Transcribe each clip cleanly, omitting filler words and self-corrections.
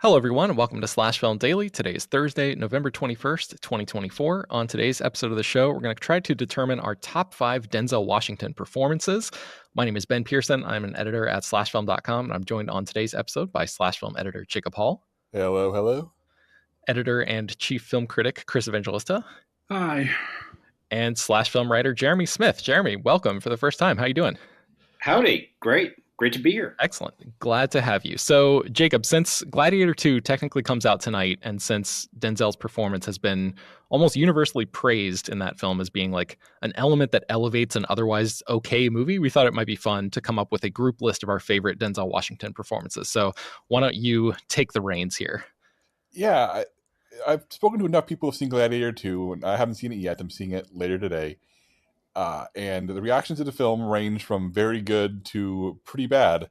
Hello, everyone, and welcome to Slash Film Daily. Today is Thursday, November 21st, 2024. On today's episode of the show, we're going to try to determine our top 5 Denzel Washington performances. My name is Ben Pearson. I'm an editor at slashfilm.com, and I'm joined on today's episode by Slash Film editor Jacob Hall. Hello, hello. Editor and chief film critic Chris Evangelista. Hi. And Slash Film writer Jeremy Smith. Jeremy, welcome for the first time. How you doing? Howdy. Great to be here. Excellent. Glad to have you. So, Jacob, since Gladiator 2 technically comes out tonight, and since Denzel's performance has been almost universally praised in that film as being like an element that elevates an otherwise okay movie, we thought it might be fun to come up with a group list of our favorite Denzel Washington performances. So why don't you take the reins here? Yeah, I've spoken to enough people who've seen Gladiator 2, and I haven't seen it yet. I'm seeing it later today. And the reactions to the film range from very good to pretty bad.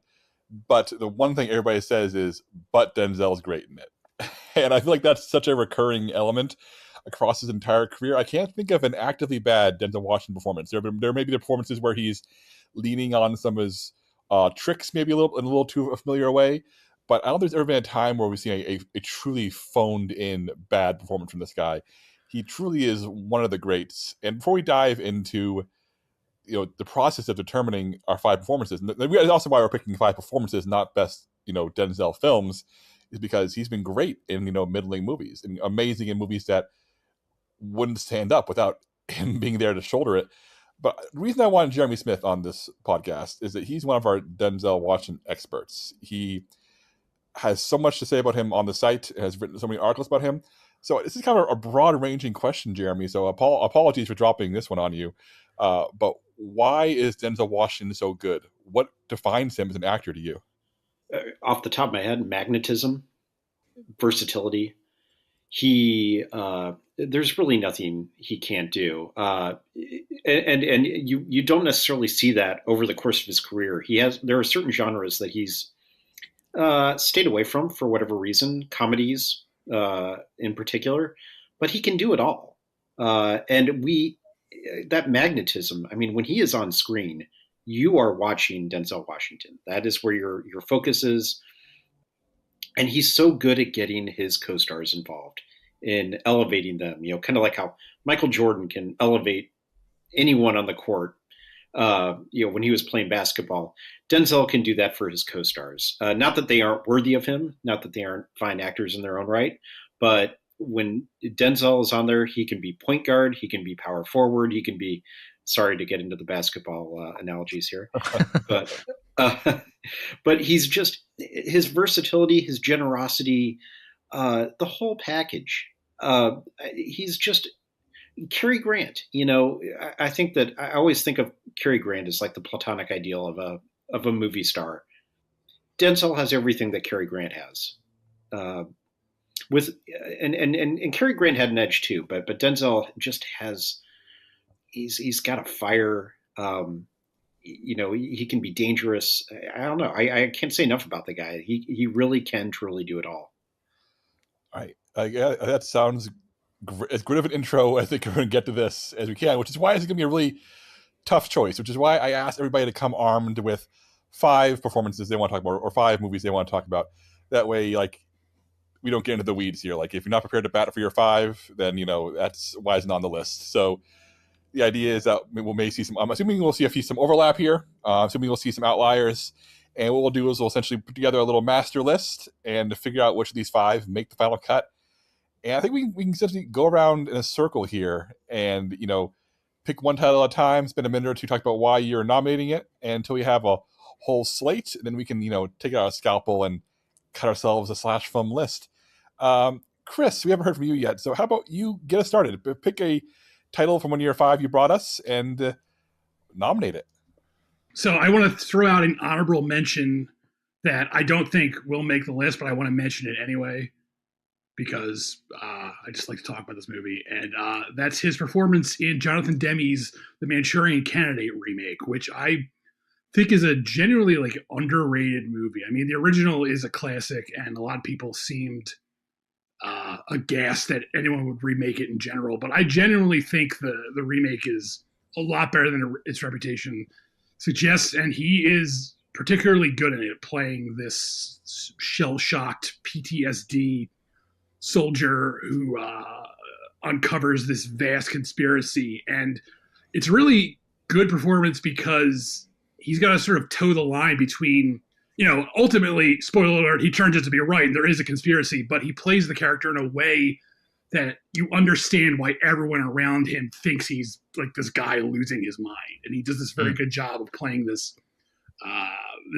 But the one thing everybody says is, but Denzel's great in it. And I feel like that's such a recurring element across his entire career. I can't think of an actively bad Denzel Washington performance. There may be the performances where he's leaning on some of his tricks, maybe in a little too familiar way. But I don't think there's ever been a time where we've seen a truly phoned-in bad performance from this guy. He truly is one of the greats. And before we dive into the process of determining our 5 performances, and that's also why we're picking 5 performances, not best Denzel films, is because he's been great in middling movies and amazing in movies that wouldn't stand up without him being there to shoulder it. But the reason I wanted Jeremy Smith on this podcast is that he's one of our Denzel Washington experts. He has so much to say about him on the site, has written so many articles about him. So this is kind of a broad-ranging question, Jeremy. So apologies for dropping this one on you. But why is Denzel Washington so good? What defines him as an actor to you? Off the top of my head, magnetism, versatility. There's really nothing he can't do. And you don't necessarily see that over the course of his career. There are certain genres that he's stayed away from for whatever reason, comedies in particular, but he can do it all. That magnetism, I mean, when he is on screen, you are watching Denzel Washington. That is where your focus is. And he's so good at getting his co-stars involved in elevating them, kind of like how Michael Jordan can elevate anyone on the court. When he was playing basketball, Denzel can do that for his co-stars. Not that they aren't worthy of him, not that they aren't fine actors in their own right, but when Denzel is on there, he can be point guard, he can be power forward, he can be, sorry to get into the basketball analogies here, but he's just, his versatility, his generosity, the whole package. He's just, Cary Grant, I think that I always think of Cary Grant as like the platonic ideal of a movie star. Denzel has everything that Cary Grant has. And Cary Grant had an edge too, but Denzel just has, he's got a fire. He can be dangerous. I don't know. I can't say enough about the guy. He really can truly do it all. All right. Yeah, that sounds as good of an intro as I think we're going to get to this as we can, which is why it's going to be a really tough choice, which is why I asked everybody to come armed with 5 performances they want to talk about or 5 movies they want to talk about. That way, we don't get into the weeds here. If you're not prepared to bat for your 5, then, that's why it's not on the list. So the idea is that we may see I'm assuming we'll see some overlap here. Assuming we'll see some outliers. And what we'll do is we'll essentially put together a little master list and figure out which of these 5 make the final cut. And I think we can essentially go around in a circle here and, pick one title at a time, spend a minute or two talking about why you're nominating it, and until we have a whole slate, and then we can, take out a scalpel and cut ourselves a slash film list. Chris, we haven't heard from you yet, so how about you get us started? Pick a title from one of your 5 you brought us and nominate it. So I want to throw out an honorable mention that I don't think will make the list, but I want to mention it anyway because I just like to talk about this movie. And that's his performance in Jonathan Demme's The Manchurian Candidate remake, which I think is a genuinely underrated movie. I mean, the original is a classic, and a lot of people seemed aghast that anyone would remake it in general. But I genuinely think the remake is a lot better than its reputation suggests, and he is particularly good in it, playing this shell-shocked PTSD soldier who uncovers this vast conspiracy. And it's really good performance because he's got to sort of toe the line between, ultimately, spoiler alert, he turns out to be right and there is a conspiracy, but he plays the character in a way that you understand why everyone around him thinks he's like this guy losing his mind. And he does this very good job of playing this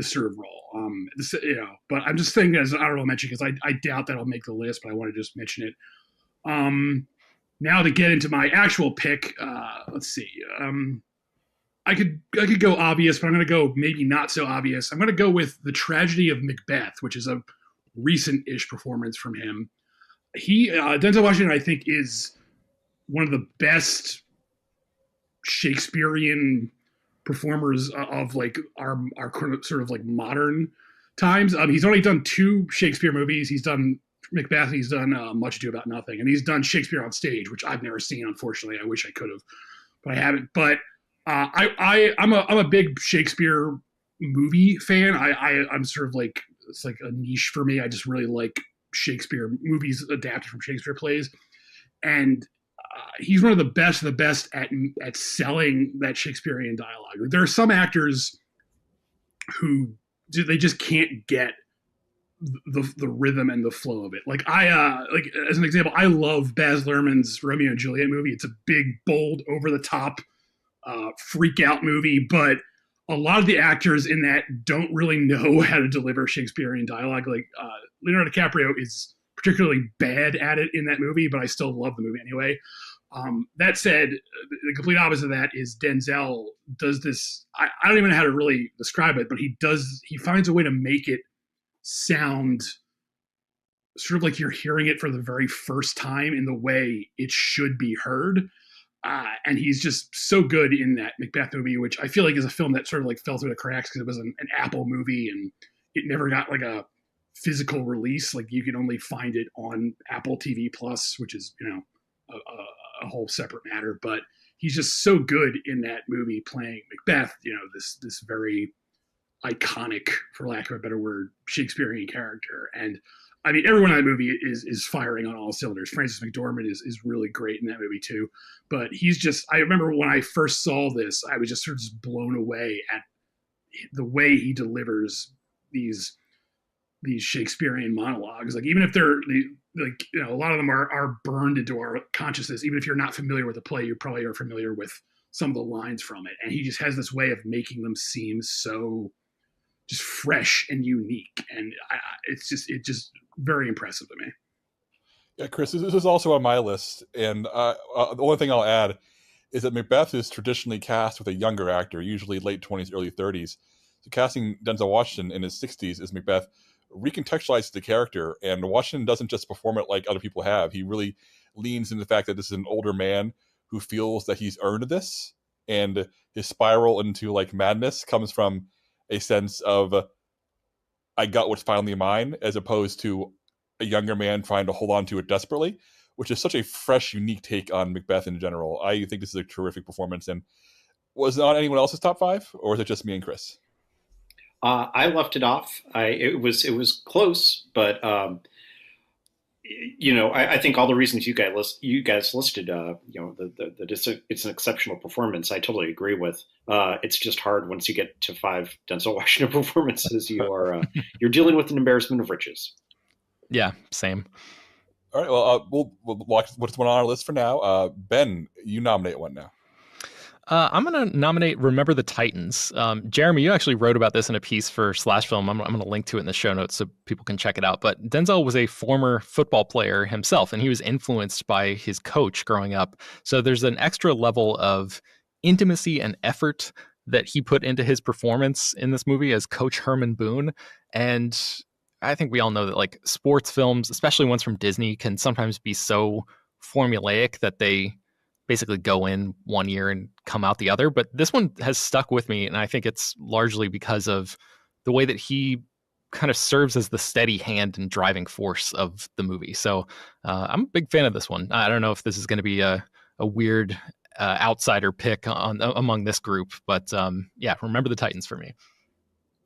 sort of role. But I'm just saying as an honorable mention because I doubt that'll make the list, but I want to just mention it. Now to get into my actual pick, let's see. I could go obvious, but I'm going to go maybe not so obvious. I'm going to go with The Tragedy of Macbeth, which is a recent-ish performance from him. Denzel Washington, I think, is one of the best Shakespearean performers of like our sort of like modern times. He's only done 2 Shakespeare movies. He's done Macbeth. He's done Much Ado About Nothing, and he's done Shakespeare on Stage, which I've never seen. Unfortunately, I wish I could have, but I haven't. But I'm a big Shakespeare movie fan. I'm sort of like, it's like a niche for me. I just really like Shakespeare movies adapted from Shakespeare plays, and he's one of the best at selling that Shakespearean dialogue. Like, there are some actors who they just can't get the rhythm and the flow of it. Like like as an example, I love Baz Luhrmann's Romeo and Juliet movie. It's a big, bold, over the top freak out movie, but a lot of the actors in that don't really know how to deliver Shakespearean dialogue. Like Leonardo DiCaprio is particularly bad at it in that movie, but I still love the movie anyway. That said, the complete opposite of that is Denzel does this. I don't even know how to really describe it, but he finds a way to make it sound sort of like you're hearing it for the very first time in the way it should be heard. And he's just so good in that Macbeth movie, which I feel like is a film that sort of like fell through the cracks because it was an Apple movie and it never got like a physical release. Like you can only find it on Apple TV Plus, which is, a whole separate matter. But he's just so good in that movie playing Macbeth, this very iconic, for lack of a better word, Shakespearean character. And I mean, everyone in that movie is firing on all cylinders. Frances McDormand is really great in that movie too. But he's just, I remember when I first saw this, I was just sort of just blown away at the way he delivers these Shakespearean monologues. Like even if they're like, a lot of them are burned into our consciousness. Even if you're not familiar with the play, you probably are familiar with some of the lines from it. And he just has this way of making them seem so just fresh and unique. And it's just very impressive to me. Yeah, Chris, this is also on my list. And the only thing I'll add is that Macbeth is traditionally cast with a younger actor, usually late 20s, early 30s. So casting Denzel Washington in his 60s as Macbeth recontextualizes the character. And Washington doesn't just perform it like other people have. He really leans into the fact that this is an older man who feels that he's earned this. And his spiral into like madness comes from a sense of I got what's finally mine, as opposed to a younger man trying to hold on to it desperately, which is such a fresh, unique take on Macbeth in general. I think this is a terrific performance. And was it on anyone else's top 5, or is it just me and Chris? I left it off. It was close, but I think all the reasons you guys listed, it's an exceptional performance. I totally agree with. It's just hard once you get to 5 Denzel Washington performances. You're dealing with an embarrassment of riches. Yeah, same. All right. Well, we'll watch what's one on our list for now. Ben, you nominate one now. I'm going to nominate Remember the Titans. Jeremy, you actually wrote about this in a piece for Slash Film. I'm going to link to it in the show notes so people can check it out. But Denzel was a former football player himself, and he was influenced by his coach growing up. So there's an extra level of intimacy and effort that he put into his performance in this movie as Coach Herman Boone. And I think we all know that like sports films, especially ones from Disney, can sometimes be so formulaic that they basically go in one year and come out the other. But this one has stuck with me, and I think it's largely because of the way that he kind of serves as the steady hand and driving force of the movie. So I'm a big fan of this one. I don't know if this is going to be a weird outsider pick among this group, but Remember the Titans for me.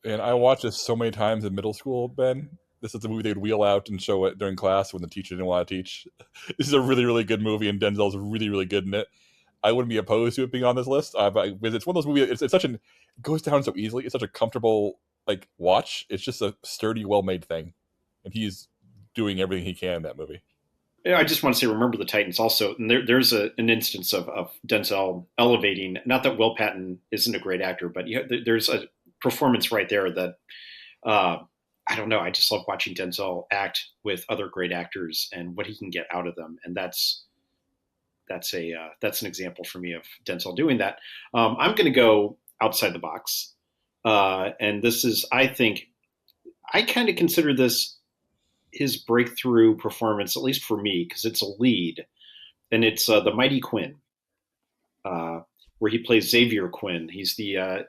And I watched this so many times in middle school, Ben. This is the movie they'd wheel out and show it during class when the teacher didn't want to teach. This is a really, really good movie, and Denzel's really, really good in it. I wouldn't be opposed to it being on this list. Because it's one of those movies. It's such an it goes down so easily. It's such a comfortable like watch. It's just a sturdy, well-made thing, and he's doing everything he can in that movie. Yeah, I just want to say, Remember the Titans also, and there's an instance of Denzel elevating, not that Will Patton isn't a great actor, but there's a performance right there that, I don't know, I just love watching Denzel act with other great actors and what he can get out of them. And that's an example for me of Denzel doing that. I'm going to go outside the box. And this is, I think, I kind of consider this his breakthrough performance, at least for me, because it's a lead, and it's The Mighty Quinn, where he plays Xavier Quinn. He's the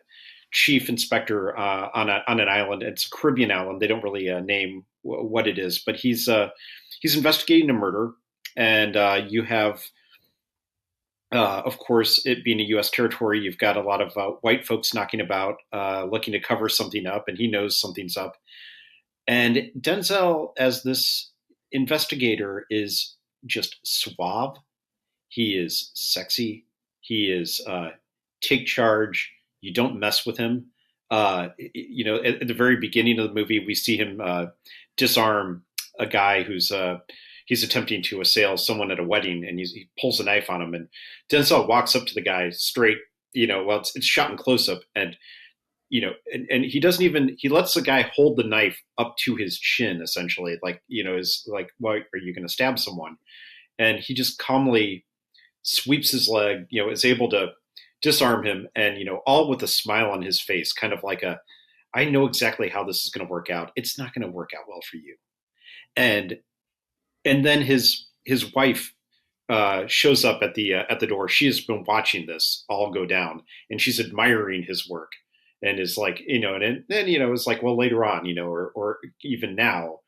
chief inspector on an island. It's a Caribbean island. They don't really name what it is, but he's investigating a murder, and you have, of course, it being a U.S. territory, you've got a lot of white folks knocking about, looking to cover something up, and he knows something's up. And Denzel, as this investigator, is just suave. He is sexy. He is take charge. You don't mess with him. At the very beginning of the movie, we see him disarm a guy who's he's attempting to assail someone at a wedding, and he pulls a knife on him. And Denzel walks up to the guy straight. It's shot in close up, and and he doesn't even, he lets the guy hold the knife up to his chin, essentially, is like, why are you going to stab someone? And he just calmly sweeps his leg, is able to disarm him, and, all with a smile on his face, kind of like I know exactly how this is going to work out. It's not going to work out well for you. And then his wife shows up at the door. She has been watching this all go down, and she's admiring his work. And is like, and then, it's like, well, later on, or even now,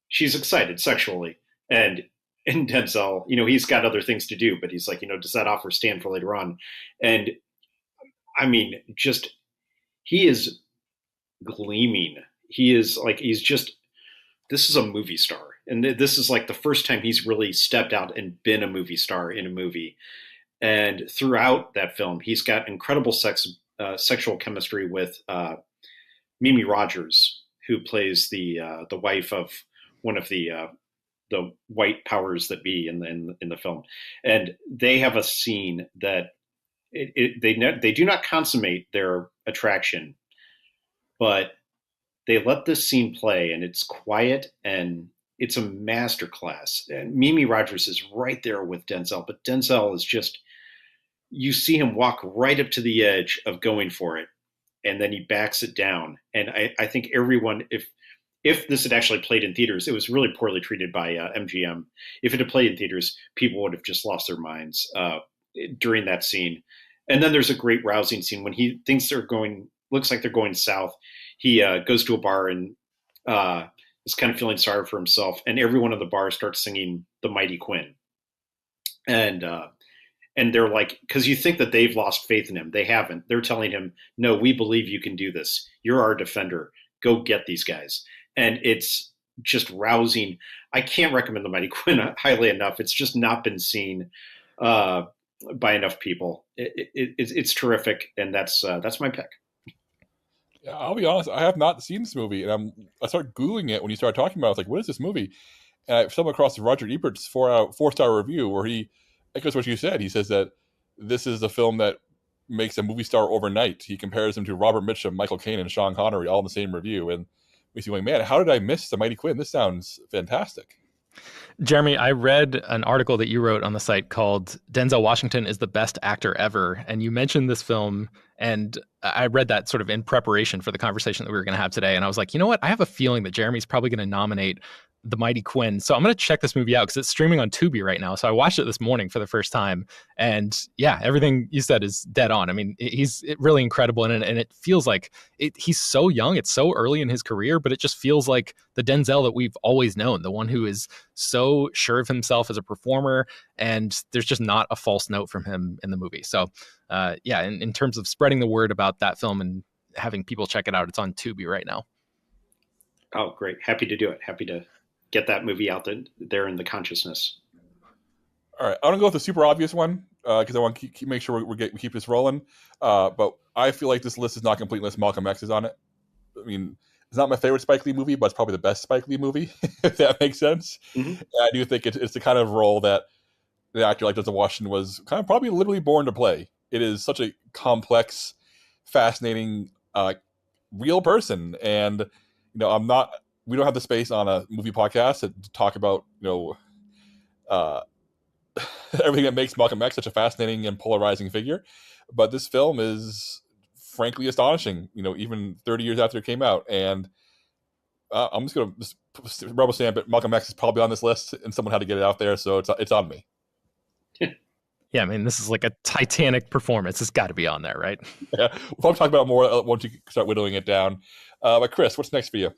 she's excited sexually. And Denzel, he's got other things to do, but he's like, does that offer stand for later on? And I mean, just, he is gleaming. This is a movie star. And this is like the first time he's really stepped out and been a movie star in a movie. And throughout that film, he's got incredible sexual chemistry with Mimi Rogers, who plays the wife of one of the white powers that be in the film, and they have a scene that they do not consummate their attraction, but they let this scene play, and it's quiet and it's a masterclass. And Mimi Rogers is right there with Denzel, but Denzel is just, you see him walk right up to the edge of going for it, and then he backs it down. And I think everyone, if this had actually played in theaters, it was really poorly treated by MGM. If it had played in theaters, people would have just lost their minds during that scene. And then there's a great rousing scene when he thinks looks like they're going south. He goes to a bar and is kind of feeling sorry for himself, and everyone in the bar starts singing The Mighty Quinn. And they're like, because you think that they've lost faith in him. They haven't. They're telling him, no, we believe you can do this. You're our defender. Go get these guys. And it's just rousing. I can't recommend The Mighty Quinn highly enough. It's just not been seen by enough people. It's terrific, and that's my pick. Yeah, I'll be honest, I have not seen this movie, and I started Googling it when you started talking about it. I was like, what is this movie? And I stumbled across Roger Ebert's 4-star review, where he echoes what you said. He says that this is a film that makes a movie star overnight. He compares him to Robert Mitchum, Michael Caine, and Sean Connery, all in the same review. And makes you like, man, how did I miss The Mighty Quinn? This sounds fantastic. Jeremy, I read an article that you wrote on the site called Denzel Washington is the best actor ever. And you mentioned this film, and I read that sort of in preparation for the conversation that we were going to have today. And I was like, you know what? I have a feeling that Jeremy's probably going to nominate The Mighty Quinn. So I'm going to check this movie out because it's streaming on Tubi right now. So I watched it this morning for the first time. And yeah, everything you said is dead on. I mean, he's really incredible in it. And it feels like he's so young. It's so early in his career, but it just feels like the Denzel that we've always known, the one who is so sure of himself as a performer. And there's just not a false note from him in the movie. So yeah, in terms of spreading the word about that film and having people check it out. It's on Tubi right now. Oh, great. Happy to do it. Happy to get that movie out there in the consciousness. All right, I want to go with the super obvious one because I want to make sure we keep this rolling. But I feel like this list is not complete unless Malcolm X is on it. I mean, it's not my favorite Spike Lee movie, but it's probably the best Spike Lee movie, if that makes sense. Mm-hmm. I do think it's the kind of role that the actor like Denzel Washington was kind of probably literally born to play. It is such a complex, fascinating, real person, and we don't have the space on a movie podcast to talk about everything that makes Malcolm X such a fascinating and polarizing figure. But this film is frankly astonishing, even 30 years after it came out. And I'm just going to rubber stamp it. Malcolm X is probably on this list, and someone had to get it out there, so it's on me. Yeah, I mean, this is like a Titanic performance. It's got to be on there, right? Yeah, we'll probably talk about more once you start whittling it down. But Chris, what's next for you?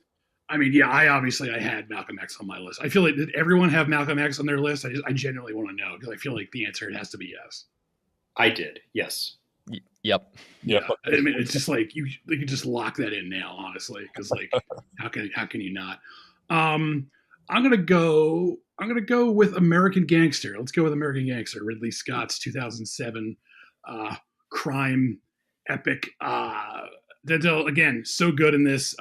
I mean, yeah, I had Malcolm X on my list. I feel like, did everyone have Malcolm X on their list? I genuinely want to know because I feel like the answer has to be yes. I did, yes. Yep. Yeah. I mean, it's just like you could just lock that in now, honestly, because like how can you not? I'm gonna go with American Gangster. Let's go with American Gangster, Ridley Scott's 2007 crime epic. Denzel, again, so good in this.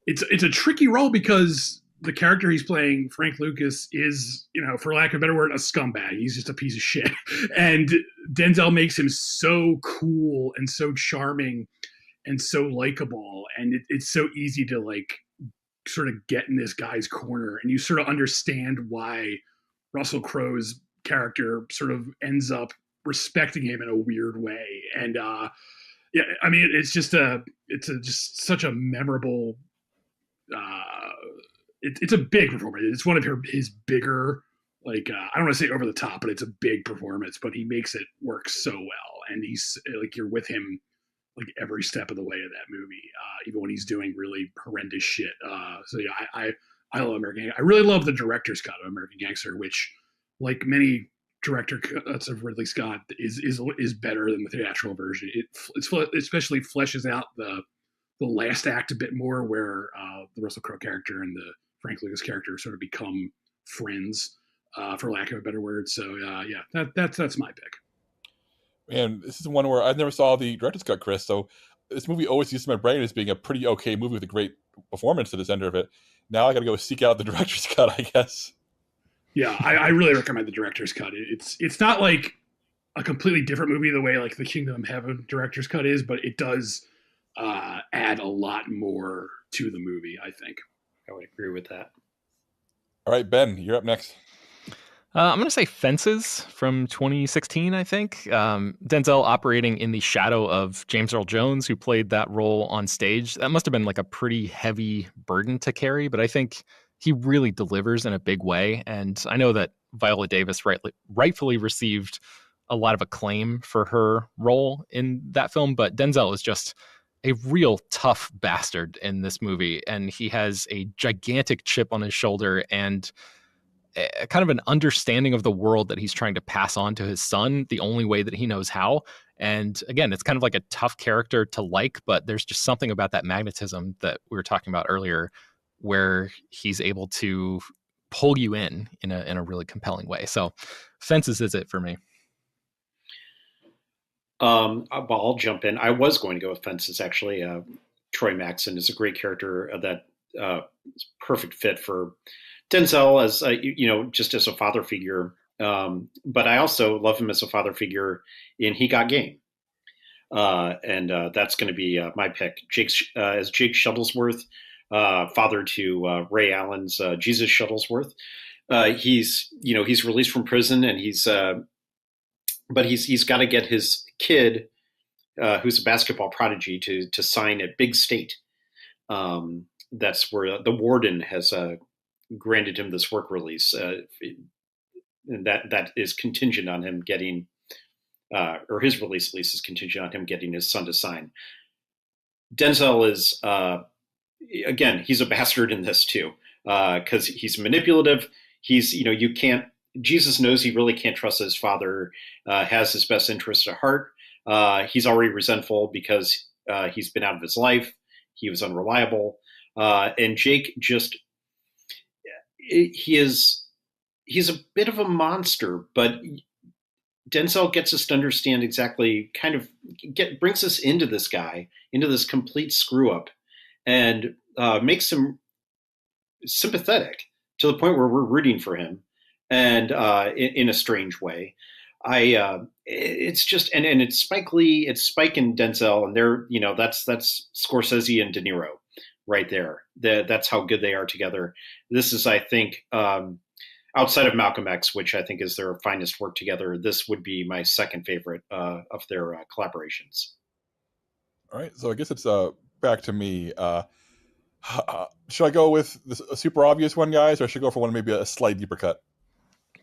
It's a tricky role because the character he's playing, Frank Lucas, is, for lack of a better word, a scumbag. He's just a piece of shit. And Denzel makes him so cool and so charming and so likable. And it's so easy to like sort of get in this guy's corner. And you sort of understand why Russell Crowe's character sort of ends up respecting him in a weird way. And yeah, I mean, it's just such a memorable. It's a big performance. It's one of his bigger, like I don't want to say over the top, but it's a big performance. But he makes it work so well, and he's like you're with him like every step of the way of that movie, even when he's doing really horrendous shit. So yeah, I love American. I really love the director's cut of American Gangster, which, like many director cuts of Ridley Scott, is better than the theatrical version. It especially fleshes out the last act a bit more, where the Russell Crowe character and the Frank Lucas character sort of become friends, for lack of a better word. So yeah, that's my pick. Man, this is one where I never saw the director's cut, Chris. So this movie always used to my brain as being a pretty okay movie with a great performance to the center of it. Now I got to go seek out the director's cut, I guess. Yeah, I really recommend the director's cut. It's not like a completely different movie the way like the Kingdom of Heaven director's cut is, but it does add a lot more to the movie, I think. I would agree with that. All right, Ben, you're up next. I'm going to say Fences from 2016, I think. Denzel operating in the shadow of James Earl Jones, who played that role on stage. That must have been like a pretty heavy burden to carry, but I think he really delivers in a big way. And I know that Viola Davis rightfully received a lot of acclaim for her role in that film, but Denzel is just a real tough bastard in this movie, and he has a gigantic chip on his shoulder and a kind of an understanding of the world that he's trying to pass on to his son the only way that he knows how. And again, it's kind of like a tough character to like, but there's just something about that magnetism that we were talking about earlier where he's able to pull you in a really compelling way. So Fences is it for me. Well, I'll jump in. I was going to go with Fences, actually. Troy Maxson is a great character that is perfect fit for Denzel as, just as a father figure. But I also love him as a father figure in He Got Game. And that's going to be my pick. As Jake Shuttlesworth, father to Ray Allen's Jesus Shuttlesworth. He's released from prison, and he's got to get his kid, who's a basketball prodigy, to sign at Big State. That's where the warden has granted him this work release, and that is contingent on him getting, or his release is contingent on him getting his son to sign. Denzel is, again, he's a bastard in this too, because he's manipulative. He's, Jesus knows he really can't trust his father, has his best interest at heart. He's already resentful because He's been out of his life. He was unreliable. And Jake just, he's a bit of a monster, but Denzel gets us to understand exactly, kind of brings us into this guy, into this complete screw up, and makes him sympathetic to the point where we're rooting for him, and in a strange way. It's just, and it's Spike Lee, it's Spike and Denzel, and they're, that's Scorsese and De Niro right there. That's how good they are together. This is, I think, outside of Malcolm X, which I think is their finest work together, this would be my second favorite of their collaborations. All right, so I guess it's back to me. Should I go with a super obvious one, guys, or should I go for one maybe a slight deeper cut?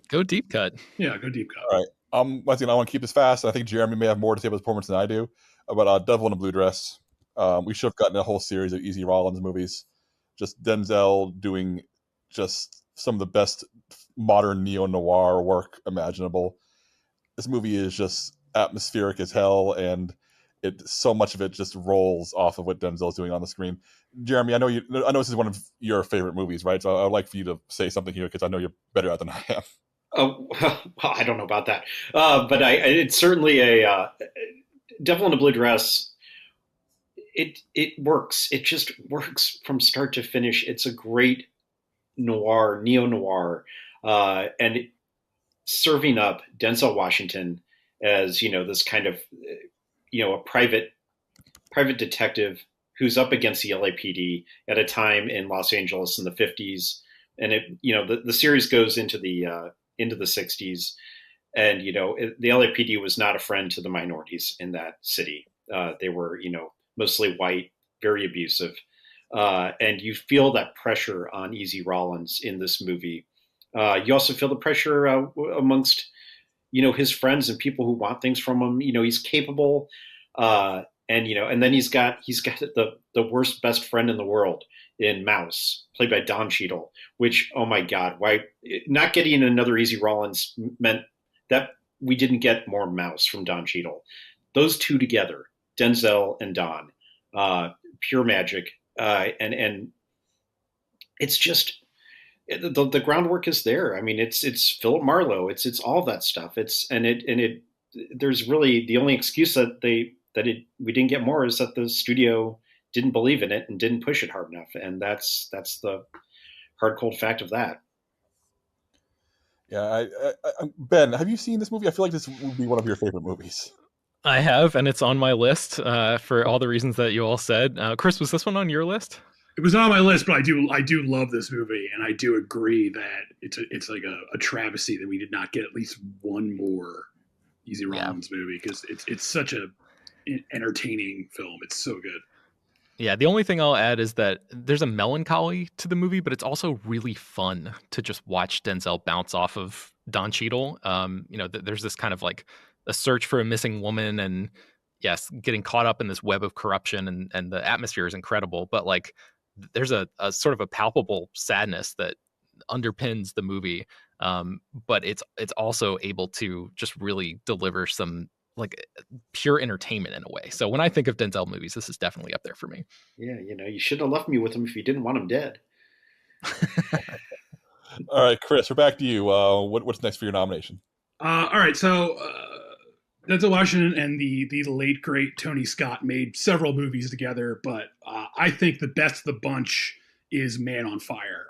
Go deep cut. Yeah, go deep cut. All right. Once again, I want to keep this fast. I think Jeremy may have more to say about his performance than I do. But Devil in a Blue Dress. We should have gotten a whole series of Easy Rollins movies. Just Denzel doing just some of the best modern neo-noir work imaginable. This movie is just atmospheric as hell, and so much of it just rolls off of what Denzel's doing on the screen. Jeremy, I know this is one of your favorite movies, right? So I'd like for you to say something here because I know you're better at it than I am. Oh, well, I don't know about that, but it's certainly a Devil in a Blue Dress. It works. It just works from start to finish. It's a great neo noir, and serving up Denzel Washington as this kind of a private detective who's up against the LAPD at a time in Los Angeles in the 50s, and the series goes into the 60s, and the LAPD was not a friend to the minorities in that city. They were mostly white, very abusive, and you feel that pressure on Easy Rollins in this movie. You also feel the pressure amongst his friends and people who want things from him. He's capable, and then he's got the worst best friend in the world in Mouse, played by Don Cheadle. Which, oh my God, why not getting another Easy Rollins meant that we didn't get more Mouse from Don Cheadle. Those two together, Denzel and Don, pure magic, and it's just. The groundwork is there. I mean, it's Philip Marlowe. It's all that stuff. There's really the only excuse that we didn't get more is that the studio didn't believe in it and didn't push it hard enough. And that's the hard cold fact of that. Yeah, Ben, have you seen this movie? I feel like this would be one of your favorite movies. I have, and it's on my list for all the reasons that you all said. Chris, was this one on your list? It was not on my list, but I do love this movie, and I do agree that it's like a travesty that we did not get at least one more Easy Rollins movie, because it's such an entertaining film. It's so good. Yeah, the only thing I'll add is that there's a melancholy to the movie, but it's also really fun to just watch Denzel bounce off of Don Cheadle. There's this kind of like a search for a missing woman, and yes, getting caught up in this web of corruption, and the atmosphere is incredible, but like there's a sort of a palpable sadness that underpins the movie, but it's also able to just really deliver some like pure entertainment in a way. So when I think of Denzel movies, this is definitely up there for me. Yeah, you shouldn't have left me with him if you didn't want him dead. All right, Chris, we're back to you. What's next for your nomination? All right, so Denzel Washington and the late great Tony Scott made several movies together, but I think the best of the bunch is Man on Fire.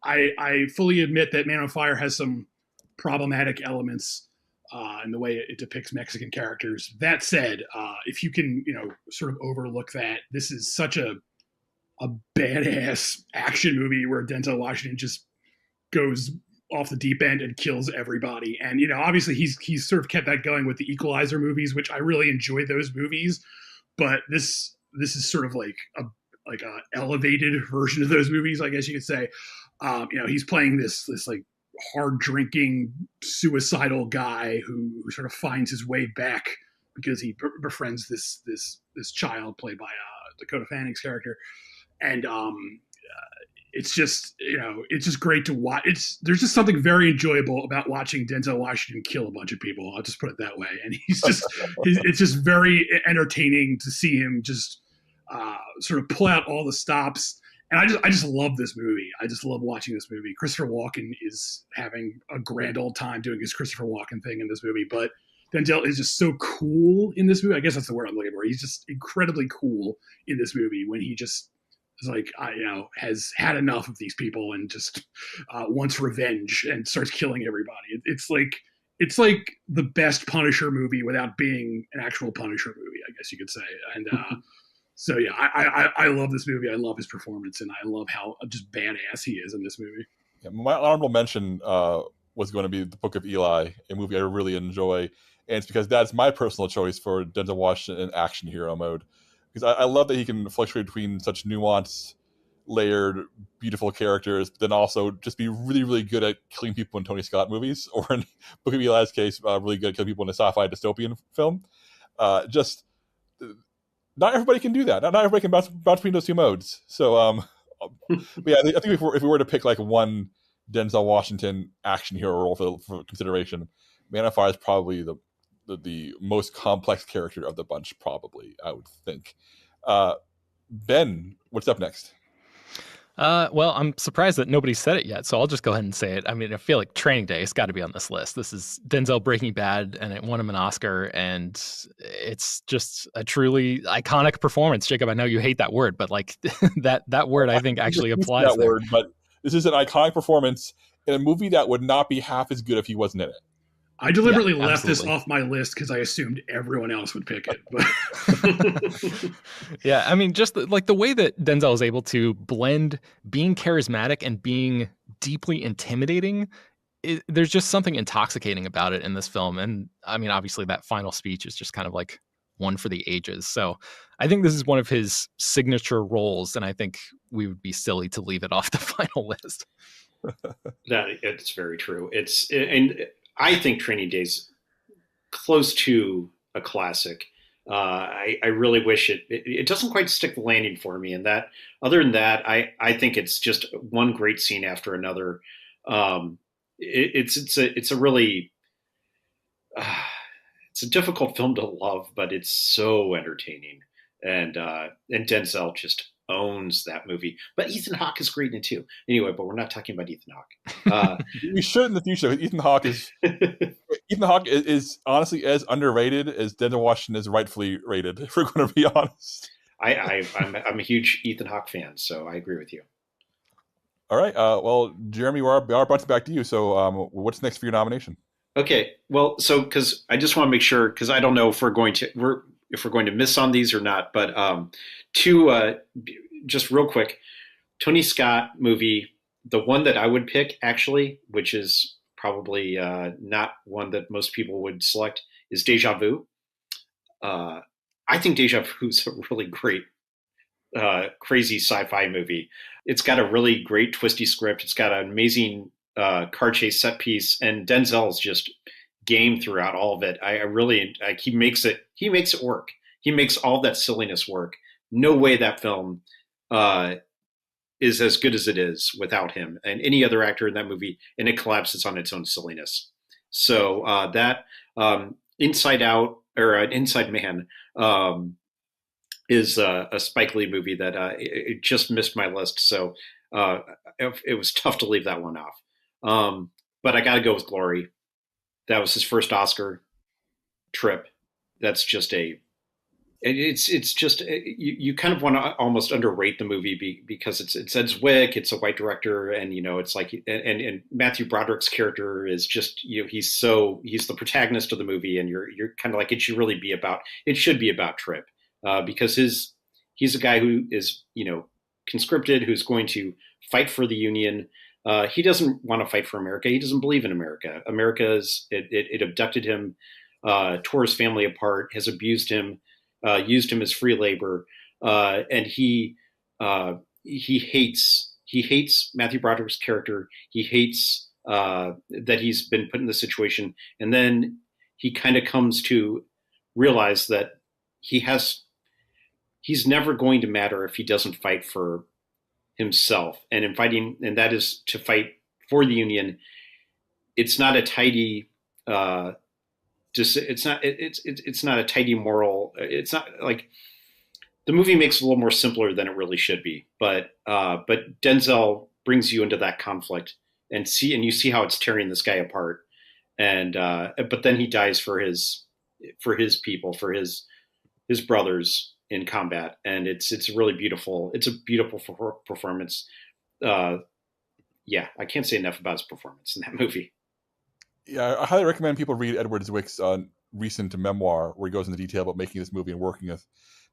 I fully admit that Man on Fire has some problematic elements in the way it depicts Mexican characters. That said, if you can sort of overlook that, this is such a badass action movie where Denzel Washington just goes off the deep end and kills everybody. And obviously he's sort of kept that going with the Equalizer movies, which I really enjoy those movies. But this is sort of like a elevated version of those movies, I guess you could say. He's playing this like hard drinking suicidal guy who sort of finds his way back because he befriends this child played by Dakota Fanning's character. And it's just, it's just great to watch. There's just something very enjoyable about watching Denzel Washington kill a bunch of people. I'll just put it that way. And it's just very entertaining to see him just sort of pull out all the stops. And I just love this movie. I just love watching this movie. Christopher Walken is having a grand old time doing his Christopher Walken thing in this movie, but Denzel is just so cool in this movie. I guess that's the word I'm looking for. He's just incredibly cool in this movie when he just is like, has had enough of these people and just wants revenge and starts killing everybody. It's like the best Punisher movie without being an actual Punisher movie, I guess you could say. And so yeah, I love this movie. I love his performance, and I love how just badass he is in this movie. Yeah, my honorable mention was going to be The Book of Eli, a movie I really enjoy, and it's because that's my personal choice for Denzel Washington in action hero mode. Because I love that he can fluctuate between such nuanced, layered, beautiful characters, but then also just be really, really good at killing people in Tony Scott movies, or in Book of Eli's case, really good at killing people in a sci-fi dystopian film. Just not everybody can do that. Not everybody can bounce between those two modes. So, but yeah, I think if we were to pick like one Denzel Washington action hero role for consideration, Man on Fire is probably the most complex character of the bunch, probably, I would think. Ben, what's up next? Well, I'm surprised that nobody said it yet, so I'll just go ahead and say it. I mean, I feel like Training Day has got to be on this list. This is Denzel Breaking Bad, and it won him an Oscar, and it's just a truly iconic performance. Jacob, I know you hate that word, but like that word, I think actually applies that there. word, but this is an iconic performance in a movie that would not be half as good if he wasn't in it. I deliberately left this off my list because I assumed everyone else would pick it. But yeah, I mean, just like the way that Denzel is able to blend being charismatic and being deeply intimidating, there's just something intoxicating about it in this film. And I mean, obviously that final speech is just kind of like one for the ages. So I think this is one of his signature roles, and I think we would be silly to leave it off the final list. It's very true. And I think Training Day's close to a classic. I really wish it doesn't quite stick the landing for me. And that, other than that, I think it's just one great scene after another. It's a really it's a difficult film to love, but it's so entertaining. And Denzel just owns that movie. But Ethan Hawke is great in it too. Anyway, but we're not talking about Ethan Hawke. We should in the future. Ethan Hawke is honestly as underrated as Denzel Washington is rightfully rated, if we're going to be honest. I'm a huge Ethan Hawke fan, so I agree with you. All right. Well, Jeremy, we are bouncing back to you. So what's next for your nomination? Okay. Well, so because I just want to make sure, because I don't know if we're going to miss on these or not, but just real quick, Tony Scott movie, the one that I would pick actually, which is probably not one that most people would select, is Deja Vu. I think Deja Vu is a really great, crazy sci-fi movie. It's got a really great twisty script. It's got an amazing car chase set piece, and Denzel's just game throughout all of it. I really like. He makes it work. He makes all that silliness work. No way that film is as good as it is without him and any other actor in that movie, and it collapses on its own silliness. So that Inside Out or Inside Man is a Spike Lee movie that it just missed my list. So it was tough to leave that one off. But I got to go with Glory. That was his first Oscar trip. That's just it's just you kind of want to almost underrate the movie because it's Ed Zwick, it's a white director, and it's like and Matthew Broderick's character is just he's the protagonist of the movie, and you're kind of like it should be about Tripp because he's a guy who is conscripted, who's going to fight for the Union. He doesn't want to fight for America. He doesn't believe in America. It abducted him, tore his family apart, has abused him, used him as free labor, and he hates Matthew Broderick's character. He hates that he's been put in this situation, and then he kind of comes to realize that he's never going to matter if he doesn't fight for himself, and in fighting, and that is to fight for the Union. It's not a tidy, it's not a tidy moral. It's not like the movie makes it a little more simpler than it really should be. But Denzel brings you into that conflict and you see how it's tearing this guy apart. And but then he dies for his people, for his brothers in combat, and it's really beautiful. It's a beautiful performance. Yeah, I can't say enough about his performance in that movie. Yeah, I highly recommend people read Edward Zwick's recent memoir, where he goes into detail about making this movie and working with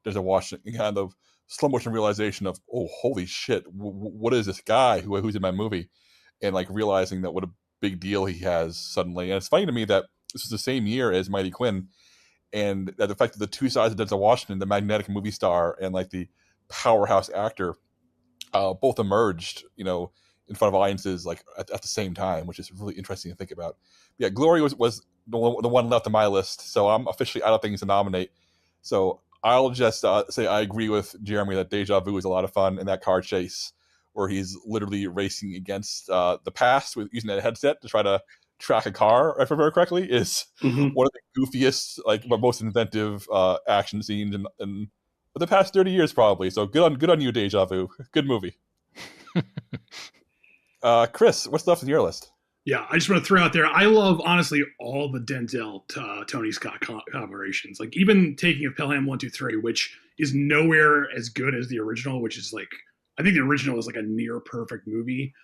Denzel Washington, and kind of slow motion realization of, oh, holy shit, what is this guy who's in my movie, and like realizing that what a big deal he has suddenly. And it's funny to me that this was the same year as Mighty Quinn, and that the fact that the two sides of Denzel Washington, the magnetic movie star and like the powerhouse actor, both emerged, in front of audiences like at the same time, which is really interesting to think about. Yeah, Glory was the one left on my list, so I'm officially out of things to nominate. So I'll just say I agree with Jeremy that Deja Vu is a lot of fun, and that car chase where he's literally racing against the past with using that headset to try to track a car, if I remember correctly, is one of the goofiest, but most inventive action scenes in the past 30 years, probably. So good on you, Deja Vu. Good movie. Chris, what's left on your list? Yeah, I just want to throw out there, I love, honestly, all the Denzel Tony Scott collaborations. Like, even taking of Pelham 1, 2, 3, which is nowhere as good as the original, which is like, I think the original is like a near perfect movie.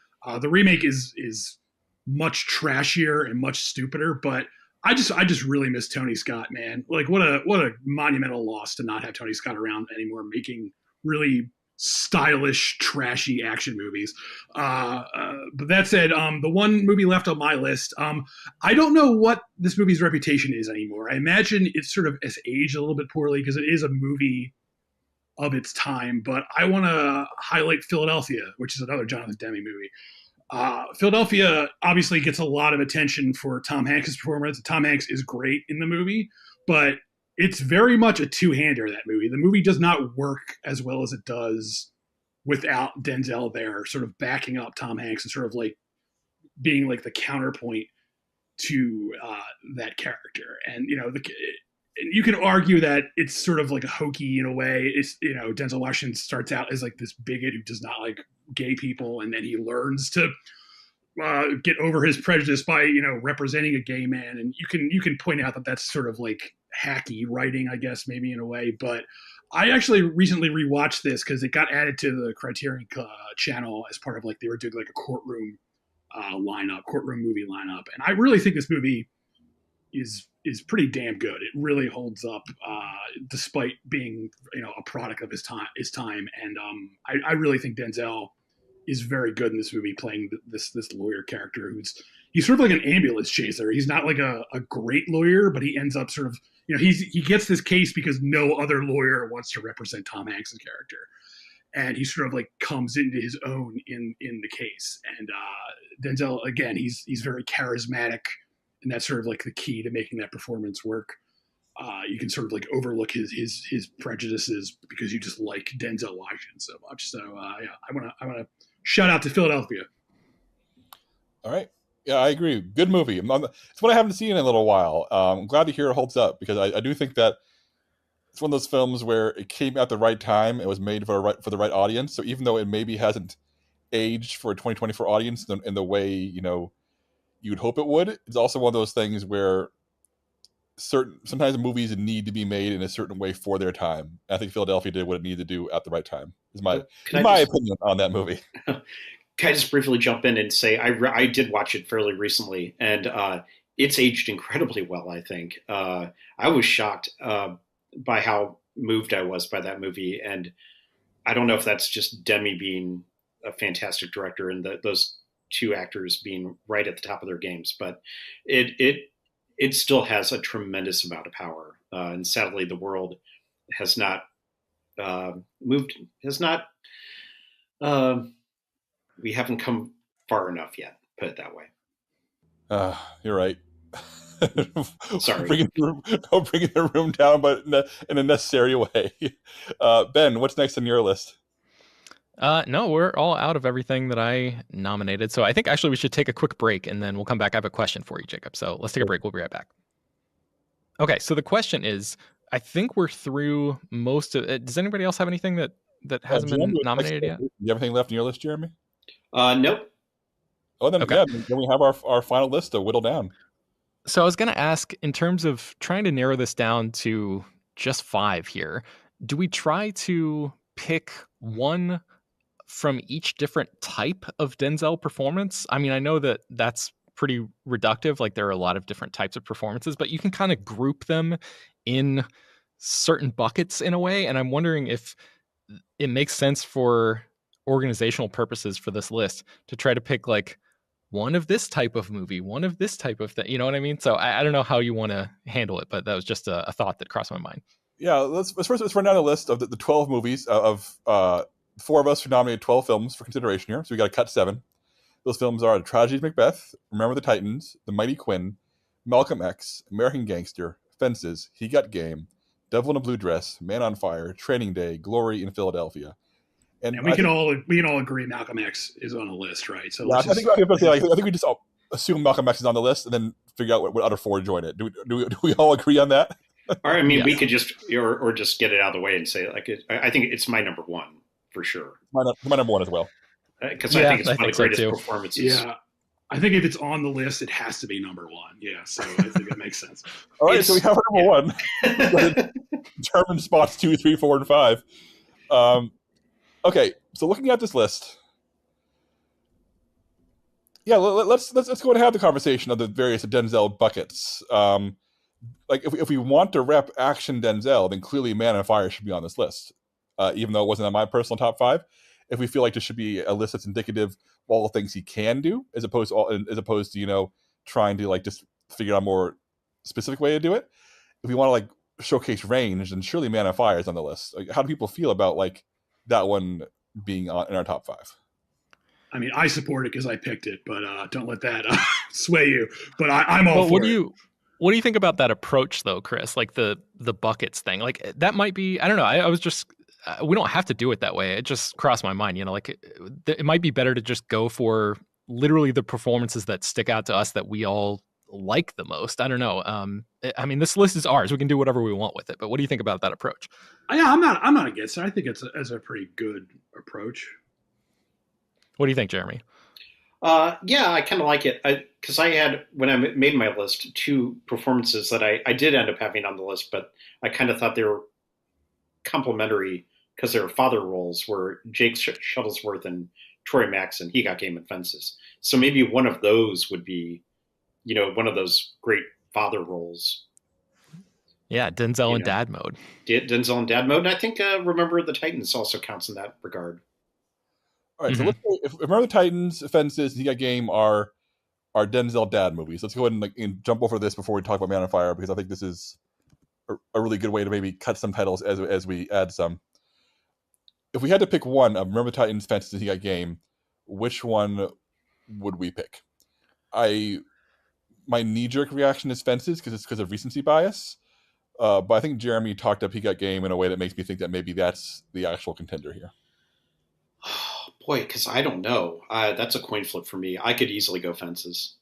The remake is much trashier and much stupider, but I just really miss Tony Scott, man. Like, what a monumental loss to not have Tony Scott around anymore, making really stylish, trashy action movies. But that said, the one movie left on my list, I don't know what this movie's reputation is anymore. I imagine it's sort of has aged a little bit poorly because it is a movie of its time, but I want to highlight Philadelphia, which is another Jonathan Demme movie. Philadelphia obviously gets a lot of attention for Tom Hanks' performance. Tom Hanks is great in the movie, but it's very much a two-hander, that movie. The movie does not work as well as it does without Denzel there, sort of backing up Tom Hanks and sort of like being like the counterpoint to that character. And, you can argue that it's sort of like a hokey in a way. It's, Denzel Washington starts out as like this bigot who does not like gay people, and then he learns to get over his prejudice by, representing a gay man. And you can point out that that's sort of like hacky writing, I guess, maybe in a way. But I actually recently rewatched this because it got added to the Criterion channel as part of like, they were doing like a courtroom movie lineup. And I really think this movie is pretty damn good. It really holds up, despite being, a product of his time. And I really think Denzel is very good in this movie, playing this lawyer character he's sort of like an ambulance chaser. He's not like a great lawyer, but he ends up sort of, he gets this case because no other lawyer wants to represent Tom Hanks' character. And he sort of like comes into his own in the case. And Denzel, again, he's very charismatic, and that's sort of like the key to making that performance work. You can sort of like overlook his prejudices because you just like Denzel Washington so much. So yeah, I want to shout out to Philadelphia. All right. Yeah, I agree. Good movie. It's one I haven't seen in a little while. I'm glad to hear it holds up, because I do think that it's one of those films where it came at the right time. It was made for the right audience. So even though it maybe hasn't aged for a 2024 audience in the way, you'd hope it would, it's also one of those things where sometimes movies need to be made in a certain way for their time. I think Philadelphia did what it needed to do at the right time. Is my opinion on that movie. Can I just briefly jump in and say I did watch it fairly recently, and it's aged incredibly well, I think. I was shocked by how moved I was by that movie, and I don't know if that's just Demme being a fantastic director and those two actors being right at the top of their games, but it still has a tremendous amount of power, and sadly the world has not we haven't come far enough yet, put it that way. You're right. Sorry. Bringing the room down, but in a necessary way. Ben, what's next on your list? No, we're all out of everything that I nominated. So I think actually we should take a quick break and then we'll come back. I have a question for you, Jacob. So let's take a break. We'll be right back. Okay, so the question is, I think we're through most of it. Does anybody else have anything that hasn't been Jeremy, nominated yet? do you have anything left in your list, Jeremy? Nope. Oh, then Okay. yeah, then we have our final list to whittle down. So I was going to ask, in terms of trying to narrow this down to just 5 here, do we try to pick one from each different type of Denzel performance? I mean, I know that that's pretty reductive. Like there are a lot of different types of performances, but you can kind of group them in certain buckets in a way. And I'm wondering if it makes sense for organizational purposes for this list to try to pick like one of this type of movie, one of this type of thing. You know what I mean? So I don't know how you want to handle it, but that was just a thought that crossed my mind. Yeah, let's run down a list of the 12 movies of 4 of us who nominated 12 films for consideration here. So we got to cut 7. Those films are The Tragedy of Macbeth, Remember the Titans, The Mighty Quinn, Malcolm X, American Gangster, Fences, He Got Game, Devil in a Blue Dress, Man on Fire, Training Day, Glory in Philadelphia. And we can all agree Malcolm X is on a list, right? So yeah, I think we just assume Malcolm X is on the list and then figure out what other 4 join it. Do we all agree on that? Or I mean, Yes. we could just or just get it out of the way and say like I think it's my number 1 for sure. My number 1 as well. Because I think it's one of the so greatest too. performances. Yeah. I think if it's on the list, it has to be number 1. Yeah, so I think that makes sense. All right, so we have our number 1. Determined spots 2, 3, 4, and 5. Okay, so looking at this list, yeah, let's go and have the conversation of the various Denzel buckets. Like if we want to rep action Denzel, then clearly Man on Fire should be on this list, even though it wasn't on my personal top 5. If we feel like there should be a list that's indicative of all the things he can do, as opposed to trying to like just figure out a more specific way to do it. If we want to like showcase range, then surely Man on Fire is on the list. Like, how do people feel about like that one being in our top 5? I mean, I support it because I picked it, but don't let that sway you. But I'm all for it. What do you think about that approach, though, Chris? Like the buckets thing, like that might be. I don't know. I was just. We don't have to do it that way. It just crossed my mind. Like it might be better to just go for literally the performances that stick out to us that we all like the most. I don't know. I mean, this list is ours. We can do whatever we want with it. But what do you think about that approach? Yeah, I'm not against it. I think it's a pretty good approach. What do you think, Jeremy? Yeah, I kind of like it because I had, when I made my list, 2 performances that I did end up having on the list, but I kind of thought they were complementary because their father roles were Jake Shuttlesworth and Troy Maxon. He Got Game and Fences. So maybe one of those would be, one of those great father roles. Yeah, Denzel in dad mode. Denzel in dad mode. And I think Remember the Titans also counts in that regard. All right, so let's go, if Remember the Titans, Fences, He Got Game are Denzel dad movies. Let's go ahead and jump over this before we talk about Man on Fire, because I think this is a really good way to maybe cut some titles as we add some. If we had to pick one of Remember the Titans, Fences, and He Got Game, which one would we pick? My knee-jerk reaction is Fences because of recency bias. But I think Jeremy talked up He Got Game in a way that makes me think that maybe that's the actual contender here. Oh, boy, because I don't know. That's a coin flip for me. I could easily go Fences.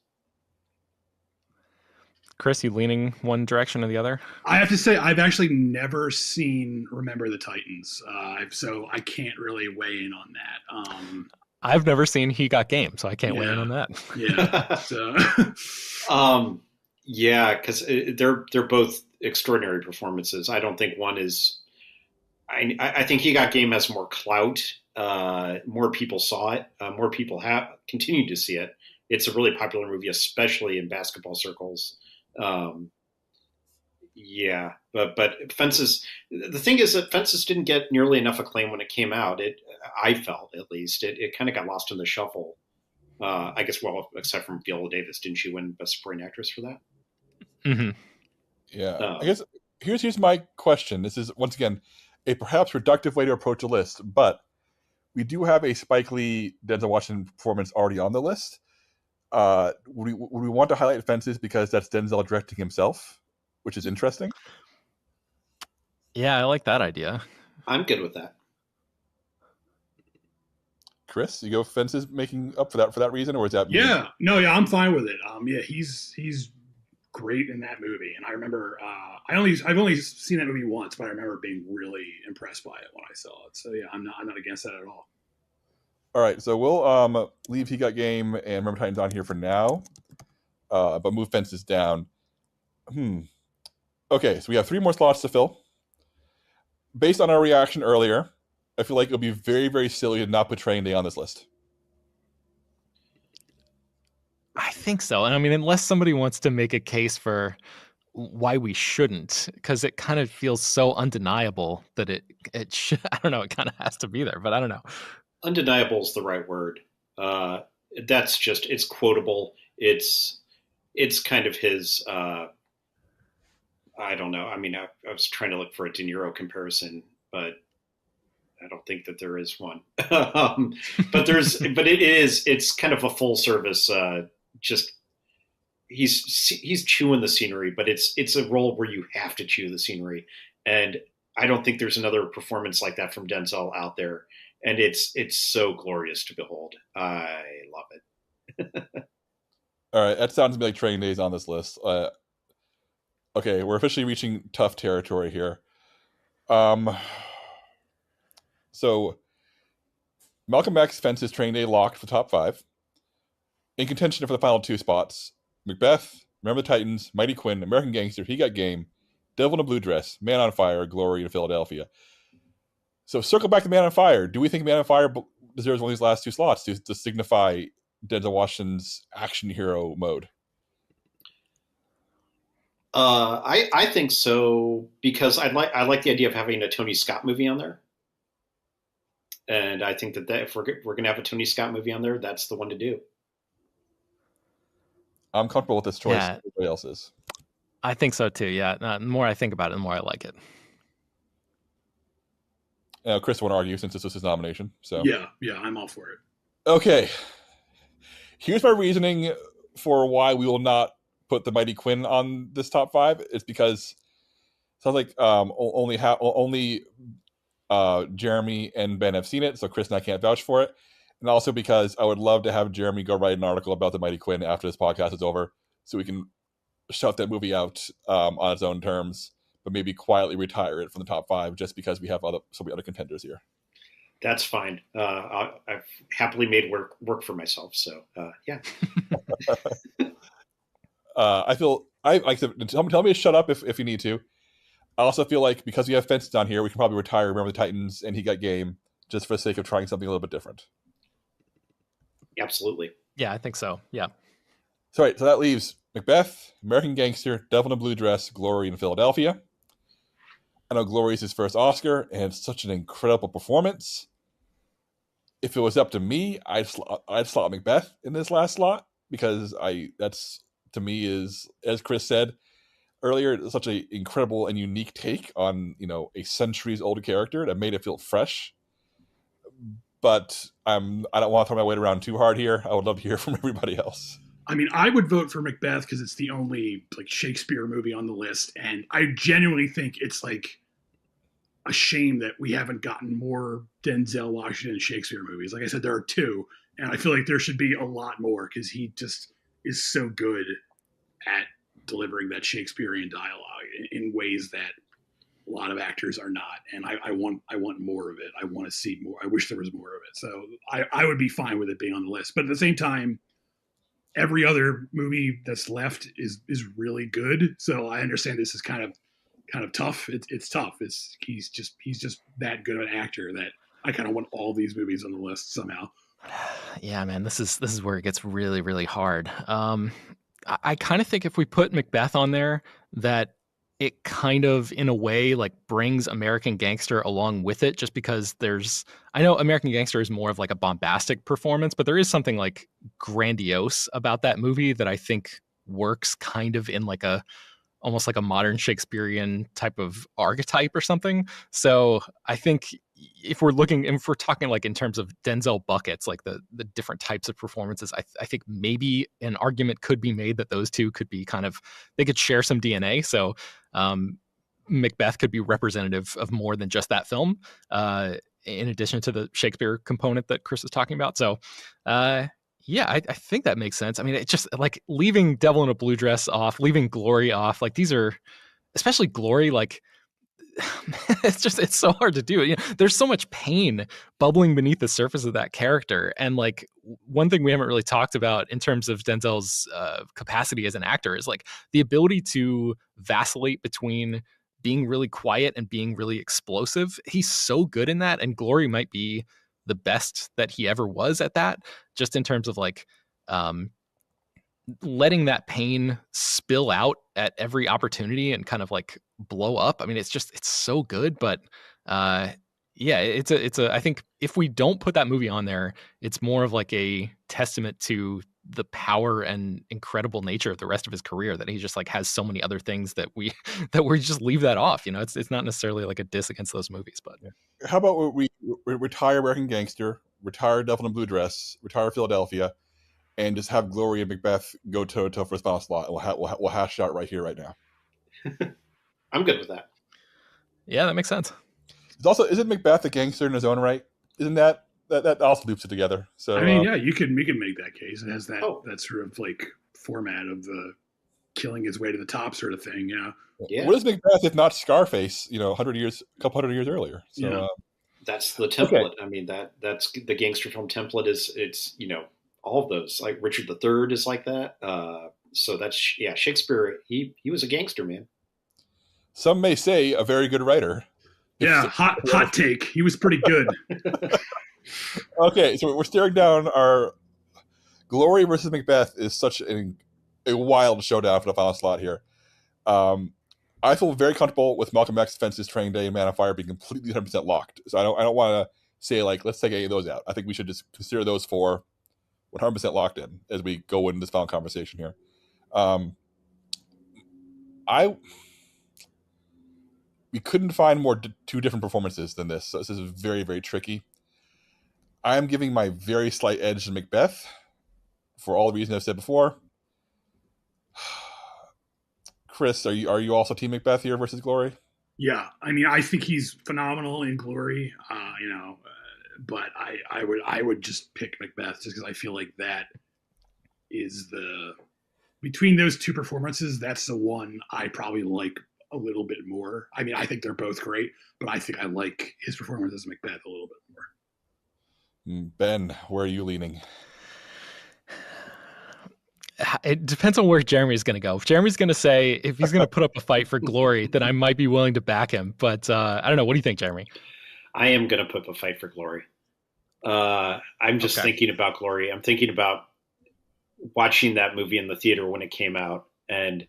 Chris, you leaning one direction or the other? I have to say, I've actually never seen Remember the Titans, so I can't really weigh in on that. I've never seen He Got Game, so I can't weigh in on that. Yeah. So. Yeah, because they're both extraordinary performances. I don't think one is. I think He Got Game has more clout. More people saw it. More people have continued to see it. It's a really popular movie, especially in basketball circles. Yeah, but Fences. The thing is that Fences didn't get nearly enough acclaim when it came out. I felt, at least, it kind of got lost in the shuffle. I guess, well, except from Viola Davis, didn't she win Best Supporting Actress for that? Mm-hmm. Yeah, I guess here's my question. This is once again a perhaps reductive way to approach a list, but we do have a Spike Lee Denzel Washington performance already on the list. Would we want to highlight Fences because that's Denzel directing himself, which is interesting? Yeah, I like that idea. I'm good with that. Chris, you go Fences making up for that reason, or is that me? Yeah, no, yeah, I'm fine with it. Yeah, he's great in that movie, and I remember I've only seen that movie once, but I remember being really impressed by it when I saw it. So yeah, I'm not against that at all. All right, so we'll leave He Got Game and Remember Titans on here for now, but move Fences down. Okay, so we have 3 more slots to fill. Based on our reaction earlier, I feel like it would be very, very silly to not put Training Day on this list. I think so. And I mean, unless somebody wants to make a case for why we shouldn't, because it kind of feels so undeniable that it should, I don't know, it kind of has to be there, but I don't know. Undeniable is the right word. That's just, it's quotable. It's kind of his, I don't know. I mean, I was trying to look for a De Niro comparison, but I don't think that there is one. But it's kind of a full service, just he's chewing the scenery, but it's a role where you have to chew the scenery. And I don't think there's another performance like that from Denzel out there. And it's so glorious to behold. I love it. All right, that sounds to me like Training Days on this list. Okay, we're officially reaching tough territory here. So Malcolm X, Fences, Training Day locked for top 5. In contention for the final 2 spots, Macbeth, Remember the Titans, Mighty Quinn, American Gangster, He Got Game, Devil in a Blue Dress, Man on Fire, Glory in Philadelphia. So circle back to Man on Fire. Do we think Man on Fire deserves one of these last 2 slots to signify Denzel Washington's action hero mode? I think so, because I like the idea of having a Tony Scott movie on there. And I think that if we're going to have a Tony Scott movie on there, that's the one to do. I'm comfortable with this choice. Yeah. Everybody else is. I think so too. Yeah. The more I think about it, the more I like it. Chris won't argue since this was his nomination. So Yeah, I'm all for it. Okay. Here's my reasoning for why we will not put the Mighty Quinn on this top 5. It's because it sounds like only Jeremy and Ben have seen it, so Chris and I can't vouch for it. And also because I would love to have Jeremy go write an article about the Mighty Quinn after this podcast is over, so we can shout that movie out on its own terms, but maybe quietly retire it from the top 5 just because we have so many other contenders here. That's fine. I've happily made work for myself. So yeah. I feel I like to tell me to shut up if you need to. I also feel like because we have Fences on here, we can probably retire Remember the Titans and He Got Game just for the sake of trying something a little bit different. Absolutely. Yeah, I think so. Yeah. So that leaves Macbeth, American Gangster, Devil in a Blue Dress, Glory in Philadelphia. I know Glory is his first Oscar, and it's such an incredible performance. If it was up to me, I'd slot Macbeth in this last slot because that's to me is, as Chris said earlier, such an incredible and unique take on a centuries old character that made it feel fresh. But I don't want to throw my weight around too hard here. I would love to hear from everybody else. I mean, I would vote for Macbeth because it's the only Shakespeare movie on the list, and I genuinely think it's a shame that we haven't gotten more Denzel Washington Shakespeare movies. Like I said, there are 2, and I feel like there should be a lot more because he just is so good at delivering that Shakespearean dialogue in ways that a lot of actors are not. And I want more of it. I want to see more. I wish there was more of it. So I would be fine with it being on the list. But at the same time, every other movie that's left is really good. So I understand this is kind of tough. It's tough. He's just that good of an actor that I kind of want all these movies on the list somehow. Yeah, man, this is where it gets really, really hard. I kind of think if we put Macbeth on there, that it kind of, in a way, brings American Gangster along with it, just because I know American Gangster is more of a bombastic performance, but there is something grandiose about that movie that I think works kind of in almost like a modern Shakespearean type of archetype or something. So I think if we're talking in terms of Denzel buckets, the different types of performances, I think maybe an argument could be made that those 2 could be they could share some DNA. So Macbeth could be representative of more than just that film. in addition to the Shakespeare component that Chris was talking about. So, yeah, I think that makes sense. I mean, it's just like leaving Devil in a Blue Dress off, leaving Glory off. Like these are, especially Glory, like it's so hard to do. You know, there's so much pain bubbling beneath the surface of that character. And like one thing we haven't really talked about in terms of Denzel's capacity as an actor is like the ability to vacillate between being really quiet and being really explosive. He's so good in that, and Glory might be the best that he ever was at that, just in terms of like letting that pain spill out at every opportunity and kind of like blow up. I mean, it's so good, but yeah, it's a I think if we don't put that movie on there, it's more of like a testament to the power and incredible nature of the rest of his career, that he just like has so many other things that we just leave that off. You know, it's not necessarily like a diss against those movies, but How about we retire American Gangster, retire Devil in a Blue Dress, retire Philadelphia, and just have Glory and Macbeth go toe to toe for his final slot, and we'll hash it out right here, right now. I'm good with that. Yeah, that makes sense. It's also, isn't Macbeth a gangster in his own right? Isn't that also loops it together? So I mean, yeah, you can make that case. It has that sort of like format of the killing his way to the top sort of thing. Yeah. What is Macbeth if not Scarface? You know, a couple hundred years earlier. So Yeah. That's the template. Okay. I mean, that's the gangster film template. It's all of those. Like Richard III is like that. So that's Shakespeare. He was a gangster, man. Some may say a very good writer. Yeah, hot take. He was pretty good. Okay, so we're staring down our Glory versus Macbeth is such a wild showdown for the final slot here. I feel very comfortable with Malcolm X's Fences, Training Day, and Man on Fire being completely 100% locked. So I don't want to say like let's take any of those out. I think we should just consider those 4 100% locked in as we go into this final conversation here. We couldn't find two different performances than this, so this is very, very tricky. I'm giving my very slight edge to Macbeth for all the reasons I've said before. Chris, are you also Team Macbeth here versus Glory? Yeah, I mean, I think he's phenomenal in Glory. But I would just pick Macbeth just because I feel like that is between those two performances, that's the one I probably like a little bit more. I mean, I think they're both great, but I think I like his performance as Macbeth a little bit more. Ben, where are you leaning? It depends on where Jeremy's going to go. If Jeremy's going to say, if he's going to put up a fight for Glory, then I might be willing to back him. But I don't know. What do you think, Jeremy? I am going to put up a fight for Glory. I'm just thinking about Glory. I'm thinking about watching that movie in the theater when it came out and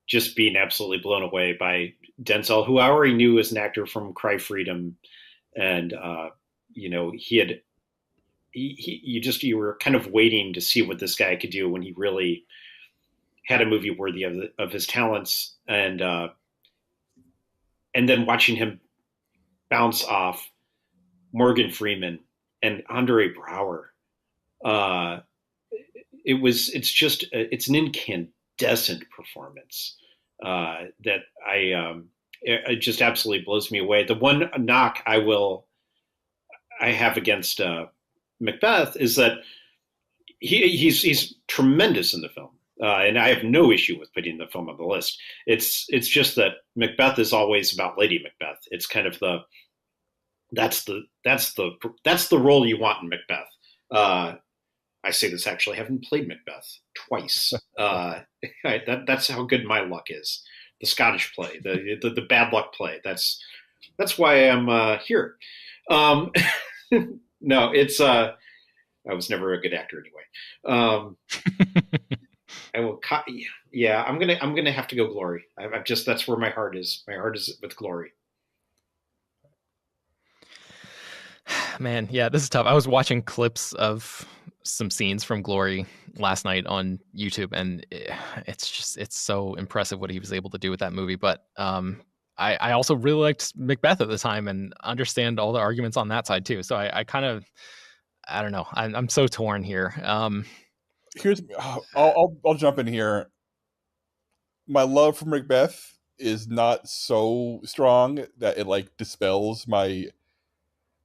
just being absolutely blown away by Denzel, who I already knew as an actor from Cry Freedom. And, you were kind of waiting to see what this guy could do when he really had a movie worthy of his talents. And then watching him bounce off Morgan Freeman and Andre Braugher. It's an incandescent performance that it just absolutely blows me away. The one knock I have against Macbeth is that he's tremendous in the film. And I have no issue with putting the film on the list. It's just that Macbeth is always about Lady Macbeth. It's kind of that's the role you want in Macbeth. I say this actually having played Macbeth twice. That's how good my luck is. The Scottish play, the bad luck play. That's why I'm here. No, it's I was never a good actor anyway. I will. Yeah, I'm gonna have to go Glory. I'm just that's where my heart is. My heart is with Glory. Man, yeah, this is tough. I was watching clips of some scenes from Glory last night on YouTube, and it's so impressive what he was able to do with that movie. But I also really liked Macbeth at the time and understand all the arguments on that side too. So I kind of, I don't know. I'm so torn here. I'll jump in here. My love for Macbeth is not so strong that it like dispels my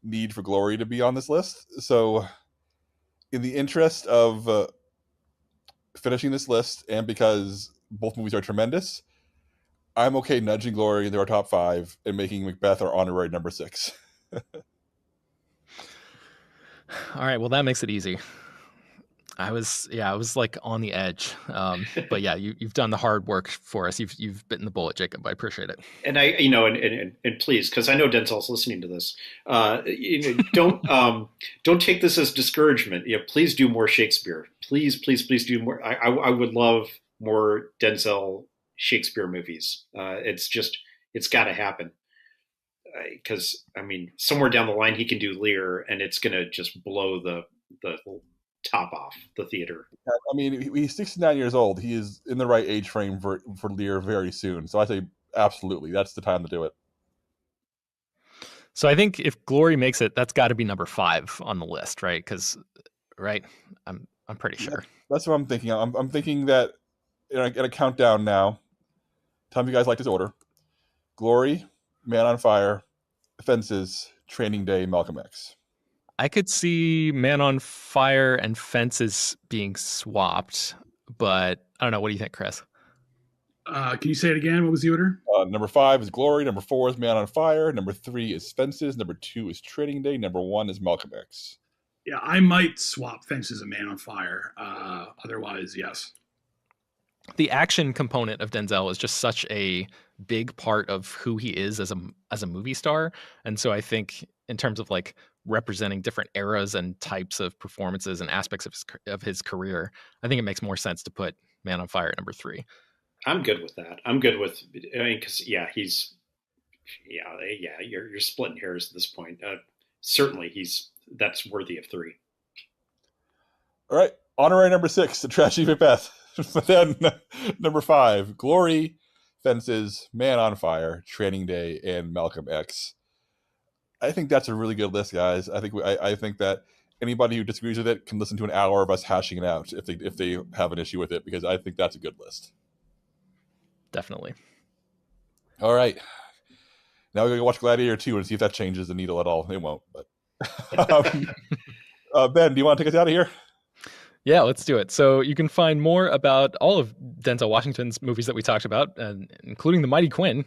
need for Glory to be on this list. So in the interest of finishing this list, and because both movies are tremendous, I'm okay nudging Glory into our top 5 and making Macbeth our honorary number 6. All right, well, that makes it easy. I was like on the edge, but yeah, you've done the hard work for us. You've bitten the bullet, Jacob. I appreciate it. And I, and please, because I know Denzel's listening to this, don't take this as discouragement. Please do more Shakespeare. Please do more. I would love more Denzel Shakespeare movies. It's got to happen. Because somewhere down the line he can do Lear, and it's going to just blow the top off the theater. He's 69 years old. He is in the right age frame for Lear very soon. So I say absolutely, that's the time to do it. So I think if Glory makes it, that's got to be number 5 on the list, right? I'm pretty sure. That's what I'm thinking. I'm thinking that in a countdown now. Tell me you guys like this order: Glory, Man on Fire, Fences, Training Day, Malcolm X. I could see Man on Fire and Fences being swapped, but I don't know. What do you think, Chris? Can you say it again? What was the order? Number 5 is Glory. Number 4 is Man on Fire. Number 3 is Fences. Number 2 is Training Day. Number 1 is Malcolm X. Yeah, I might swap Fences and Man on Fire. Otherwise, yes. The action component of Denzel is just such a big part of who he is as a movie star, and so I think in terms of like representing different eras and types of performances and aspects of his career, I think it makes more sense to put Man on Fire at number 3. I'm good with that. Because you're splitting hairs at this point. Certainly, that's worthy of 3. All right, honorary number 6, The Tragedy of Macbeth. But then number 5, Glory, Fences, Man on Fire, Training Day, and Malcolm X. I think that's a really good list, guys. I think that anybody who disagrees with it can listen to an hour of us hashing it out if they have an issue with it, because I think that's a good list. Definitely. All right. Now we're going to watch Gladiator 2 and see if that changes the needle at all. It won't, but Ben, do you want to take us out of here? Yeah, let's do it. So you can find more about all of Denzel Washington's movies that we talked about, including The Mighty Quinn,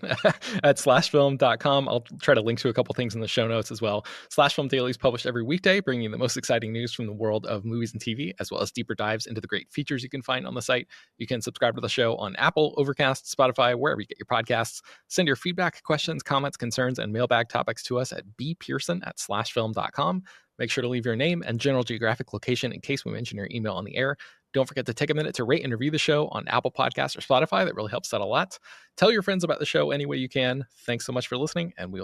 at slashfilm.com. I'll try to link to a couple things in the show notes as well. Slash Film Daily is published every weekday, bringing you the most exciting news from the world of movies and TV, as well as deeper dives into the great features you can find on the site. You can subscribe to the show on Apple, Overcast, Spotify, wherever you get your podcasts. Send your feedback, questions, comments, concerns, and mailbag topics to us at bpearson@slashfilm.com. Make sure to leave your name and general geographic location in case we mention your email on the air. Don't forget to take a minute to rate and review the show on Apple Podcasts or Spotify. That really helps out a lot. Tell your friends about the show any way you can. Thanks so much for listening, and we'll